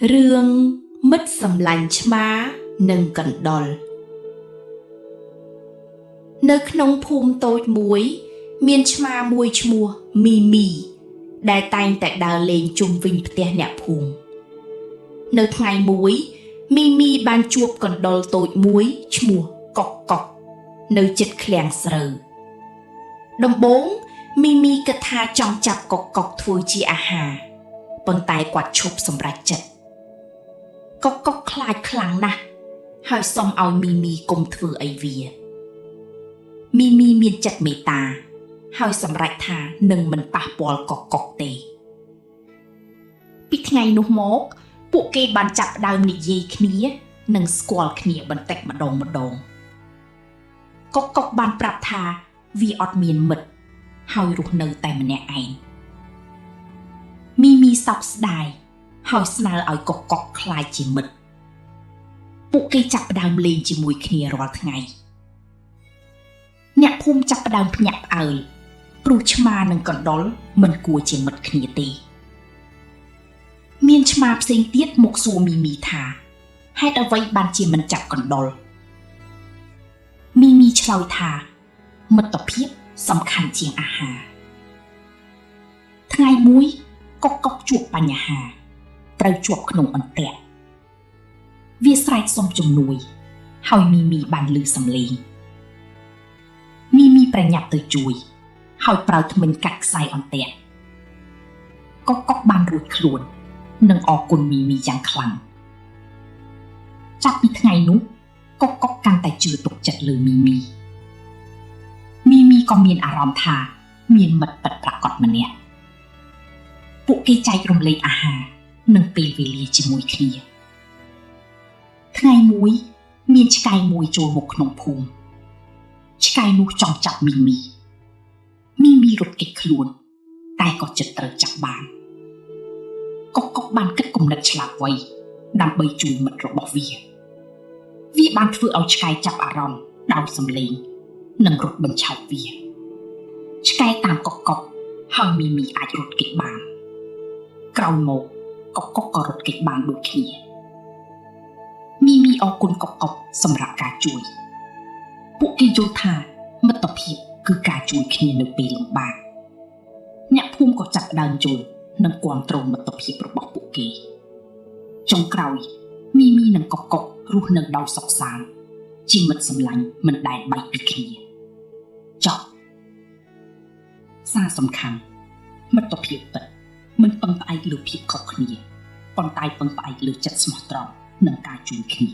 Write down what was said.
រឿងមិត្តសម្លាញ់ឆ្មានិងកណ្ដុរនៅក្នុងភូមិតូចមួយមានឆ្មាមួយឈ្មោះមីមីដែលតែងតែដើរលេងជុំវិញផ្ទះអ្នកភូមិនៅថ្ងៃមួយមីមីបានជួបកណ្ដុរតូចមួយឈ្មោះកុកកុកនៅជិតឃ្លាំងស្រូវដំបូងមីមីគិតថាចង់ចាប់កុកកុកធ្វើជាអាហារប៉ុន្តែគាត់ឈប់សម្រេចចិត្តកុកកុកខ្លាចខ្លាំងណាស់ហើយសុំឲ្យមីមីកុំធ្វើអីវាមីមីមានចិត្តមេត្តាហើយសម្រេចថានឹងមិនប៉ះពាល់កុកកុកទេពីថ្ងៃនោះមកពួកគេបានចាប់ផ្ដើមនិយាយគ្នានិងស្គាល់គ្នាបន្តិចម្ដងកុកកុកបានប្រាប់ថាវាអត់មានមិត្តហើយរស់នៅតែម្នាក់ឯងមីមីសោកស្ដាយហើយស្នើឲ្យកុកកុកក្លាយជាមិត្តពួកគេចាប់ផ្ដើមលេងជាមួយគ្នារាល់ថ្ងៃអ្នកភូមិចាប់ផ្ដើមភ្ញាក់ផ្អើលព្រោះឆ្មានិងកណ្ដុរមិនគួរជាមិត្តគ្នាទេមានឆ្មាផ្សេងទៀតមកសួរមីមីថាហេតុអ្វីបានជាមិនចាប់កណ្ដុរមីមីឆ្លើយថាមិត្តភាពសំខាន់ជាងអាហារថ្ងៃមួយកុកកុកជួបបញ្ហាត្រូវជាប់ក្នុងអន្ទាក់វាស្រែកសុំជំនួយហើយមីមីបានឮសំឡេងមីមីប្រញាប់ទៅជួយហើយប្រើធ្មេញកាត់ខ្សែអន្ទាក់កុកកុកបានរួចខ្លួននិងអរគុណមីមីយ៉ាងខ្លាំងចាប់ពីថ្ងៃនោះកុកកុកកាន់តែជឿទុកចិត្តលើមីមីក៏មានអារម្មណ៍ថាមានមិត្តពិតប្រាកដម្នាក់ពួកគេចែករំលែកអាហារនិងពេលវេលាជាមួយគ្នាថ្ងៃមួយមានឆ្កែមួយចូលមកក្នុងភូមិឆ្កែនោះចង់ចាប់មីមីរត់គេចខ្លួនតែក៏ចិត្តត្រូវចាប់បានកុកកុកបានគិតគំនិតឆ្លាតវៃដើម្បីជួយមិត្តរបស់វាបានធ្វើឲ្យឆ្កែចាប់អារម្មណ៍ដោយសំឡេងនិងរត់បញ្ឆោតវាឆ្កែតាមកុកកុកហើយមីមីអាចរត់គេចបានក្រោយមកកុកកុកក៏រត់គេចបានដូចគ្នាមីមីអរគុណកុកកុកសម្រាប់ការជួយពួកគេយល់ថាមិត្តភាពគឺការជួយគ្នានៅពេលលំបាកអ្នកភូមិក៏ចាប់ផ្ដើមយល់និងគាំទ្រមិត្តភាពរបស់ពួកគេចុងក្រោយមីមីនិងកុកកុករស់នៅដោយសុខសាន្តជាមិត្តសម្លាញ់មិនដែលបែកពីគ្នាចប់សារសំខាន់មិត្តភាពពិតមិនពឹងផ្អែកលើភាពខុសគ្នាប៉ុន្តែពឹងផ្អែកលើចិត្តស្មោះត្រង់និងការជួយគ្នា